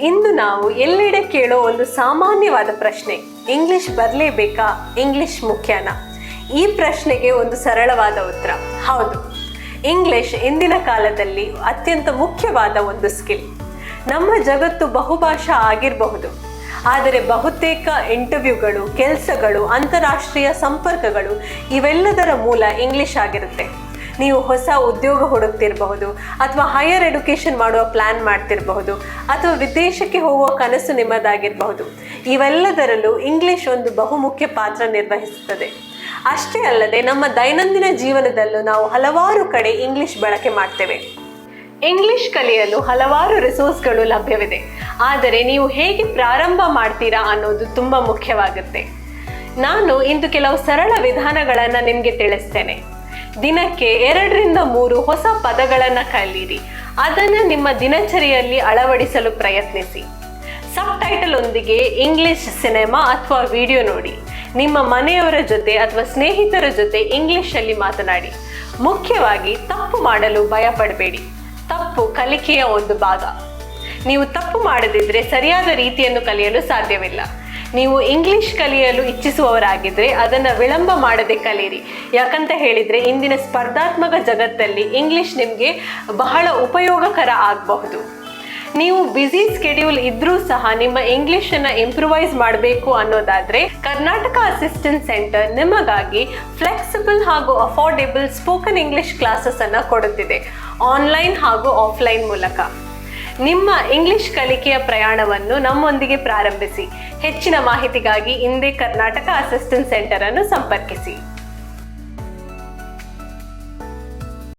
ಇಂದು ನಾವು ಎಲ್ಲೆಡೆ ಕೇಳೋ ಒಂದು ಸಾಮಾನ್ಯವಾದ ಪ್ರಶ್ನೆ, ಇಂಗ್ಲಿಷ್ ಬರಲೇಬೇಕಾ, ಇಂಗ್ಲಿಷ್ ಮುಖ್ಯನಾ? ಈ ಪ್ರಶ್ನೆಗೆ ಒಂದು ಸರಳವಾದ ಉತ್ತರ, ಹೌದು. ಇಂಗ್ಲಿಷ್ ಇಂದಿನ ಕಾಲದಲ್ಲಿ ಅತ್ಯಂತ ಮುಖ್ಯವಾದ ಒಂದು ಸ್ಕಿಲ್. ನಮ್ಮ ಜಗತ್ತು ಬಹುಭಾಷಾ ಆಗಿರಬಹುದು, ಆದರೆ ಬಹುತೇಕ ಇಂಟರ್ವ್ಯೂಗಳು, ಕೆಲಸಗಳು, ಅಂತಾರಾಷ್ಟ್ರೀಯ ಸಂಪರ್ಕಗಳು ಇವೆಲ್ಲದರ ಮೂಲ ಇಂಗ್ಲಿಷ್ ಆಗಿರುತ್ತೆ. ನೀವು ಹೊಸ ಉದ್ಯೋಗ ಹುಡುಕ್ತಿರಬಹುದು, ಅಥವಾ ಹೈಯರ್ ಎಡ್ಯುಕೇಷನ್ ಮಾಡುವ ಪ್ಲ್ಯಾನ್ ಮಾಡ್ತಿರಬಹುದು, ಅಥವಾ ವಿದೇಶಕ್ಕೆ ಹೋಗುವ ಕನಸು ನಿಮ್ಮದಾಗಿರಬಹುದು. ಇವೆಲ್ಲದರಲ್ಲೂ ಇಂಗ್ಲಿಷ್ ಒಂದು ಬಹುಮುಖ್ಯ ಪಾತ್ರ ನಿರ್ವಹಿಸುತ್ತದೆ. ಅಷ್ಟೇ ಅಲ್ಲದೆ ನಮ್ಮ ದೈನಂದಿನ ಜೀವನದಲ್ಲೂ ನಾವು ಹಲವಾರು ಕಡೆ ಇಂಗ್ಲಿಷ್ ಬಳಕೆ ಮಾಡ್ತೇವೆ. ಇಂಗ್ಲಿಷ್ ಕಲಿಯಲು ಹಲವಾರು ರಿಸೋರ್ಸ್ಗಳು ಲಭ್ಯವಿದೆ, ಆದರೆ ನೀವು ಹೇಗೆ ಪ್ರಾರಂಭ ಮಾಡ್ತೀರಾ ಅನ್ನೋದು ತುಂಬ ಮುಖ್ಯವಾಗುತ್ತೆ. ನಾನು ಇಂದು ಕೆಲವು ಸರಳ ವಿಧಾನಗಳನ್ನು ನಿಮಗೆ ತಿಳಿಸ್ತೇನೆ. ದಿನಕ್ಕೆ 2 ರಿಂದ 3 ಹೊಸ ಪದಗಳನ್ನು ಕಲಿಯಿರಿ. ಅದನ್ನು ನಿಮ್ಮ ದಿನಚರಿಯಲ್ಲಿ ಅಳವಡಿಸಲು ಪ್ರಯತ್ನಿಸಿ. ಸಬ್ ಟೈಟಲ್ ಒಂದಿಗೆ ಇಂಗ್ಲಿಷ್ ಸಿನಿಮಾ ಅಥವಾ ವಿಡಿಯೋ ನೋಡಿ. ನಿಮ್ಮ ಮನೆಯವರ ಜೊತೆ ಅಥವಾ ಸ್ನೇಹಿತರ ಜೊತೆ ಇಂಗ್ಲಿಷಲ್ಲಿ ಮಾತನಾಡಿ. ಮುಖ್ಯವಾಗಿ ತಪ್ಪು ಮಾಡಲು ಭಯಪಡಬೇಡಿ. ತಪ್ಪು ಕಲಿಕೆಯ ಒಂದು ಭಾಗ. ನೀವು ತಪ್ಪು ಮಾಡದಿದ್ದರೆ ಸರಿಯಾದ ರೀತಿಯನ್ನು ಕಲಿಯಲು ಸಾಧ್ಯವಿಲ್ಲ. ನೀವು ಇಂಗ್ಲಿಷ್ ಕಲಿಯಲು ಇಚ್ಛಿಸುವವರಾಗಿದ್ದರೆ ಅದನ್ನು ವಿಳಂಬ ಮಾಡದೆ ಕಲಿಯಿರಿ. ಯಾಕಂತ ಹೇಳಿದರೆ ಇಂದಿನ ಸ್ಪರ್ಧಾತ್ಮಕ ಜಗತ್ತಲ್ಲಿ ಇಂಗ್ಲಿಷ್ ನಿಮಗೆ ಬಹಳ ಉಪಯೋಗಕರ ಆಗಬಹುದು. ನೀವು ಬ್ಯುಸಿ ಸ್ಕೆಡ್ಯೂಲ್ ಇದ್ರೂ ಸಹ ನಿಮ್ಮ ಇಂಗ್ಲಿಷನ್ನು ಇಂಪ್ರೂವೈಸ್ ಮಾಡಬೇಕು ಅನ್ನೋದಾದರೆ ಕರ್ನಾಟಕ ಅಸಿಸ್ಟೆಂಟ್ ಸೆಂಟರ್ ನಿಮಗಾಗಿ ಫ್ಲೆಕ್ಸಿಬಲ್ ಹಾಗೂ ಅಫೋರ್ಡೆಬಲ್ ಸ್ಪೋಕನ್ ಇಂಗ್ಲಿಷ್ ಕ್ಲಾಸಸನ್ನು ಕೊಡುತ್ತಿದೆ, ಆನ್ಲೈನ್ ಹಾಗೂ ಆಫ್ಲೈನ್ ಮೂಲಕ. ನಿಮ್ಮ ಇಂಗ್ಲಿಷ್ ಕಲಿಕೆಯ ಪ್ರಯಾಣವನ್ನು ನಮ್ಮೊಂದಿಗೆ ಪ್ರಾರಂಭಿಸಿ. ಹೆಚ್ಚಿನ ಮಾಹಿತಿಗಾಗಿ ಹಿಂದೆ ಕರ್ನಾಟಕ ಅಸಿಸ್ಟೆಂಟ್ ಸೆಂಟರ್ ಅನ್ನು ಸಂಪರ್ಕಿಸಿ.